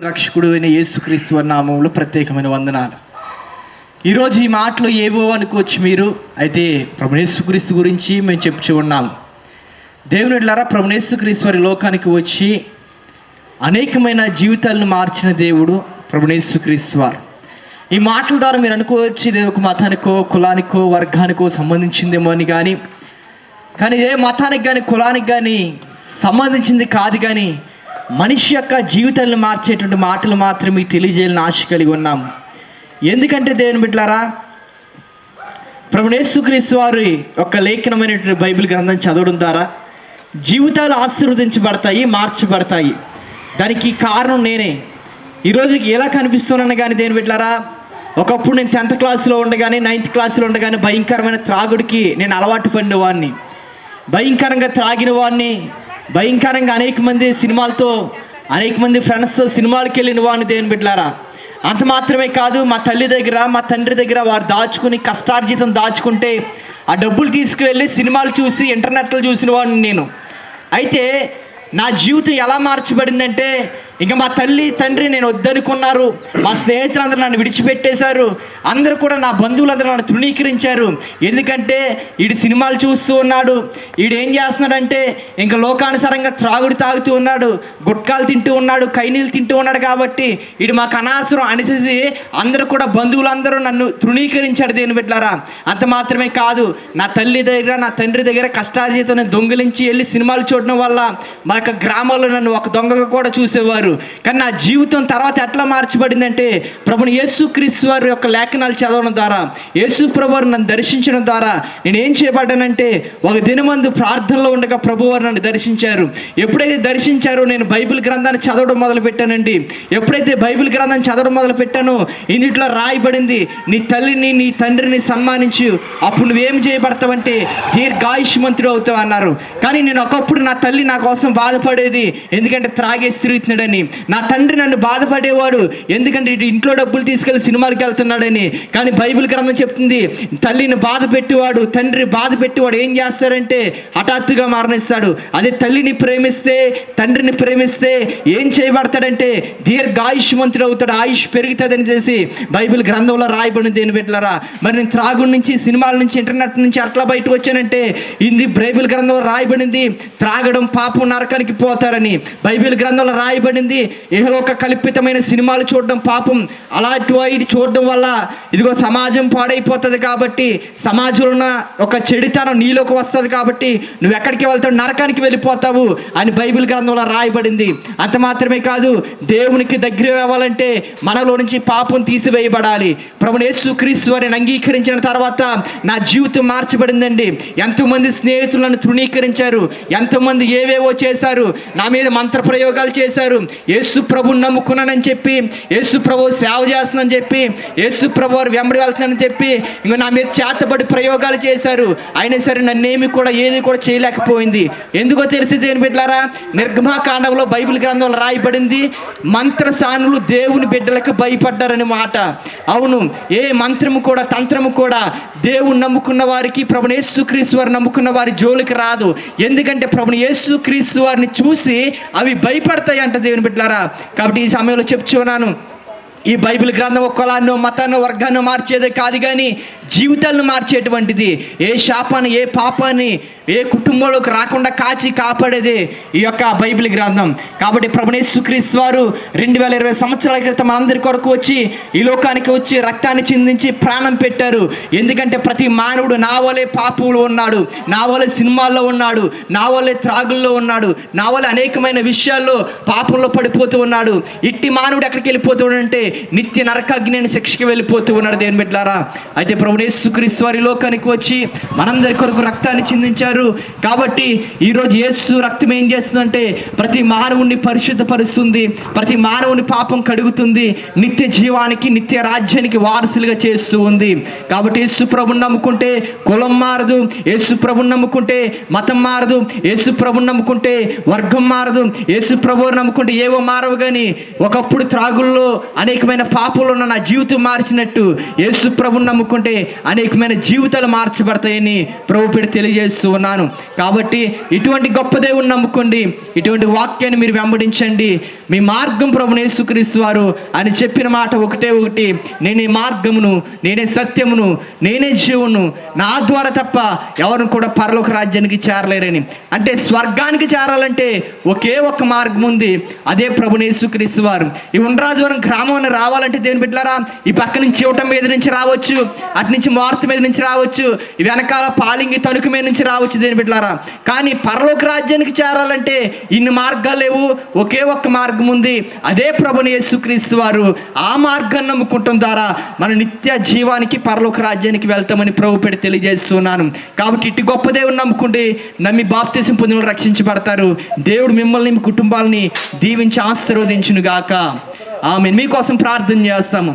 రక్షకుడు అయిన యేసుక్రీస్తు నామములో ప్రత్యేకమైన వందనాలు. ఈరోజు ఈ మాటలు ఏవో అనుకోవచ్చు మీరు, అయితే ప్రభు యేసుక్రీస్తు గురించి మేము చెప్పుచూ ఉన్నాము. దేవుని బిడ్డలారా, ప్రభు యేసుక్రీస్తు వారి లోకానికి వచ్చి అనేకమైన జీవితాలను మార్చిన దేవుడు ప్రభు యేసుక్రీస్తు వారు. ఈ మాటల ద్వారా మీరు అనుకోవచ్చు ఇది ఒక మతానికో కులానికో వర్గానికో సంబంధించిందేమో అని, కానీ ఏ మతానికి కానీ కులానికి కానీ సంబంధించింది కాదు. కానీ మనిషి యొక్క జీవితాలను మార్చేటువంటి మాటలు మాత్రమే తెలియజేయాలని ఆశ కలిగి ఉన్నాము. ఎందుకంటే దేవుని బిడ్డలారా, ప్రభు యేసుక్రీస్తు వారి యొక్క లేఖనమైనటువంటి బైబిల్ గ్రంథం చదవడం ద్వారా జీవితాలు ఆశీర్వదించబడతాయి, మార్చబడతాయి. దానికి కారణం నేనే. ఈరోజుకి ఎలా కనిపిస్తున్నాను కానీ దేవుని బిడ్డలారా, ఒకప్పుడు నేను 10th క్లాస్లో ఉండగానే 9th క్లాస్లో ఉండగానే భయంకరమైన త్రాగుడికి నేను అలవాటు పడిన వాడిని, భయంకరంగా త్రాగిన వాడిని, భయంకరంగా అనేక మంది ఫ్రెండ్స్తో సినిమాలకు వెళ్ళిన వాడిని. దేవుని బిడ్డలారా, అంత మాత్రమే కాదు, మా తల్లి దగ్గర మా తండ్రి దగ్గర వారు దాచుకుని కష్టార్జితం దాచుకుంటే ఆ డబ్బులు తీసుకువెళ్ళి సినిమాలు చూసి ఇంటర్నెట్లో చూసిన వాడిని నేను. అయితే నా జీవితం ఎలా మార్చబడిందంటే, ఇంకా మా తల్లి తండ్రి నేను వద్దనుకున్నారు, మా స్నేహితులందరూ నన్ను విడిచిపెట్టేశారు, అందరూ కూడా నా బంధువులందరూ నన్ను తృణీకరించారు. ఎందుకంటే వీడు సినిమాలు చూస్తూ ఉన్నాడు, వీడు ఏం చేస్తున్నాడంటే ఇంకా లోకానుసారంగా త్రాగుడు తాగుతూ ఉన్నాడు, గుట్కాలు తింటూ ఉన్నాడు, కైనీళ్ళు తింటూ ఉన్నాడు, కాబట్టి వీడు మాకు అనవసరం అనేసి అందరూ కూడా బంధువులందరూ నన్ను తృణీకరించాడు. దేని బిడ్డలారా, అంత మాత్రమే కాదు, నా తల్లి దగ్గర నా తండ్రి దగ్గర కష్టార్జితం దొంగిలించి వెళ్ళి సినిమాలు చూడడం వల్ల మా యొక్క గ్రామాల్లో నన్ను ఒక దొంగగా కూడా చూసేవారు. కానీ నా జీవితం తర్వాత ఎట్లా మార్చబడిందంటే, ప్రభుని యేసుక్రీస్తు వారి యొక్క లేఖనాలు చదవడం ద్వారా, యేసు ప్రభు వారు నన్ను దర్శించడం ద్వారా నేను ఏం చేయబడ్డానంటే, ఒక దినమందు ప్రార్థనలో ఉండగా ప్రభు వారు నన్ను దర్శించారు. ఎప్పుడైతే దర్శించారో నేను బైబిల్ గ్రంథాన్ని చదవడం మొదలు పెట్టానండి. ఎప్పుడైతే బైబిల్ గ్రంథాన్ని చదవడం మొదలు పెట్టానో ఇందులో రాయబడింది, నీ తల్లిని నీ తండ్రిని సన్మానించు, అప్పుడు నువ్వేం చేయబడతావంటే దీర్ఘాయుష్మంతుడు అవుతావు అన్నారు. కానీ నేను ఒకప్పుడు నా తల్లి నా కోసం బాధపడేది, ఎందుకంటే త్రాగేసి తిరుగుతున్నాడని. నా తండ్రి నన్ను బాధపడేవాడు, ఎందుకంటే ఇంట్లో డబ్బులు తీసుకెళ్లి సినిమాలకు వెళ్తున్నాడని. కానీ బైబిల్ గ్రంథం చెప్తుంది, తల్లిని బాధ పెట్టేవాడు, తండ్రి బాధ పెట్టేవాడు ఏం చేస్తారంటే హఠాత్తుగా మరణిస్తాడు. అదే తల్లిని ప్రేమిస్తే తండ్రిని ప్రేమిస్తే ఏం చేయబడతాడంటే దీర్ఘాయుష్మంతుడు అవుతాడు, ఆయుష్ పెరుగుతుందని చేసి బైబిల్ గ్రంథంలో రాయబడింది. దేని బిడ్డలారా, మరి నేను త్రాగుడి నుంచి సినిమాల నుంచి ఇంటర్నెట్ నుంచి అట్లా బయటకు వచ్చానంటే ఇది బైబిల్ గ్రంథంలో రాయబడింది, త్రాగడం పాపం నరకానికి పోతారని బైబిల్ గ్రంథంలో రాయబడింది. ఏహలోక కల్పితమైన సినిమాలు చూడడం పాపం, అలాంటి వాటి చూడడం వల్ల ఇదిగో సమాజం పాడైపోతుంది, కాబట్టి సమాజంలో ఉన్న ఒక చెడుతనం నీలోకి వస్తుంది, కాబట్టి నువ్వు ఎక్కడికి వెళ్తావు, నరకానికి వెళ్ళిపోతావు అని బైబిల్ గ్రంథంలో రాయబడింది. అంత మాత్రమే కాదు, దేవునికి దగ్గర అవ్వాలంటే మనలో నుంచి పాపం తీసివేయబడాలి. ప్రభువు యేసుక్రీస్తు వారిని అంగీకరించిన తర్వాత నా జీవితం మార్చబడిందండి. ఎంతోమంది స్నేహితులను తృణీకరించారు, ఎంతోమంది ఏవేవో చేశారు, నా మీద మంత్ర ప్రయోగాలు చేశారు. యేసు ప్రభుని నమ్ముకున్నానని చెప్పి, యేసు ప్రభు సేవ చేస్తున్నానని చెప్పి, యేసు ప్రభు వారు వెంబడి వెళ్తున్నానని చెప్పి ఇంకో నా మీద చేతబడి ప్రయోగాలు చేశారు. అయినా సరే నన్నేమి కూడా ఏది కూడా చేయలేకపోయింది. ఎందుకో తెలిసి దేని బిడ్డలారా, నిర్గమాకాండంలో బైబిల్ గ్రంథంలో రాయబడింది, మంత్రసానులు దేవుని బిడ్డలకు భయపడ్డారని మాట. అవును, ఏ మంత్రము కూడా తంత్రము కూడా దేవుని నమ్ముకున్న వారికి, ప్రభుని యేసుక్రీస్తు వారిని నమ్ముకున్న వారి జోలికి రాదు. ఎందుకంటే ప్రభుని యేసుక్రీస్తు వారిని చూసి అవి భయపడతాయి అంట దేవుని బిడ్డలారా. కాబట్టి ఈ సమయంలో చెప్తున్నాను, ఈ బైబిల్ గ్రంథం ఒక కులాన్నో మతాన్నో వర్గాన్నో మార్చేదే కాదు, కానీ జీవితాలను మార్చేటువంటిది. ఏ శాపాన్ని ఏ పాపాన్ని ఏ కుటుంబంలోకి రాకుండా కాచి కాపాడేదే ఈ యొక్క బైబిల్ గ్రంథం. కాబట్టి ప్రభువు యేసుక్రీస్తు వారు 2020 సంవత్సరాల క్రితం మనందరి కొరకు వచ్చి ఈ లోకానికి వచ్చి రక్తాన్ని చిందించి ప్రాణం పెట్టారు. ఎందుకంటే ప్రతి మానవుడు నా వలే పాపులు ఉన్నాడు, నా వలే సినిమాల్లో ఉన్నాడు, నా వలే త్రాగుల్లో ఉన్నాడు, నా వలే అనేకమైన విషయాల్లో పాపంలో పడిపోతూ ఉన్నాడు. ఇట్టి మానవుడు ఎక్కడికి వెళ్ళిపోతున్నాడంటే నిత్య నరకాగ్ని అని శిక్షకి వెళ్ళిపోతూ ఉన్నాడు. దేని బిడ్డలారా, అయితే ప్రభువు యేసుక్రీస్తు వారి లోకానికి వచ్చి మనందరి కొరకు రక్తాన్ని చిందించారు. కాబట్టి ఈరోజు యేసు రక్తం ఏం చేస్తుందంటే ప్రతి మానవుని పరిశుద్ధపరుస్తుంది, ప్రతి మానవుని పాపం కడుగుతుంది, నిత్య జీవానికి నిత్య రాజ్యానికి వారసులుగా చేస్తూ ఉంది. కాబట్టి యేసు ప్రభుని నమ్ముకుంటే కులం మారదు, యేసు ప్రభుని నమ్ముకుంటే మతం మారదు, యేసు ప్రభుని నమ్ముకుంటే వర్గం మారదు, యేసు ప్రభుని నమ్ముకుంటే ఏవో మారవు. కానీ ఒకప్పుడు త్రాగుల్లో అనేక అనేకమైన పాపంలో ఉన్న నా జీవితం మార్చినట్టు యేసు ప్రభుని నమ్ముకుంటే అనేకమైన జీవితాలు మార్చబడతాయని ప్రభు పేరు తెలియజేస్తూ ఉన్నాను. కాబట్టి ఇటువంటి గొప్ప దేవుని నమ్ముకోండి, ఇటువంటి వాక్యాన్ని మీరు వెంబడించండి. మీ మార్గం ప్రభుని యేసుక్రీస్తు వారు అని చెప్పిన మాట ఒకటే ఒకటి, నేనే మార్గమును, నేనే సత్యమును, నేనే జీవును, నా ద్వారా తప్ప ఎవరు కూడా పరలోక రాజ్యానికి చేరలేరని. అంటే స్వర్గానికి చేరాలంటే ఒకే ఒక్క మార్గం ఉంది, అదే ప్రభుని యేసుక్రీస్తు వారు. ఈ ఉండ్రాజవరం గ్రామం రావాలంటే దేని బిడ్డలారా, ఈ పక్క నుంచి చివటం మీద నుంచి రావచ్చు, అటు నుంచి మార్త మీద నుంచి రావచ్చు, ఈ వెనకాల పాలింగి తణుకు మీద నుంచి రావచ్చు దేని బిడ్డలారా. కానీ పరలోక రాజ్యానికి చేరాలంటే ఇన్ని మార్గాలు లేవు, ఒకే ఒక్క మార్గం ఉంది, అదే ప్రభుని యేసుక్రీస్తు వారు. ఆ మార్గాన్ని నమ్ముకుంటాం ద్వారా మన నిత్య జీవానికి పరలోక రాజ్యానికి వెళ్తామని ప్రభు పేరు తెలియజేస్తున్నాను. కాబట్టి ఇటు గొప్ప దేవుని నమ్ముకుంటే నమ్మి బాప్తిసం పొందిన వాళ్ళు రక్షించబడతారు. దేవుడు మిమ్మల్ని మీ కుటుంబాలని దీవించి ఆశీర్వదించును గాక. ఆమేన్. మీకోసం ప్రార్థన చేస్తాము.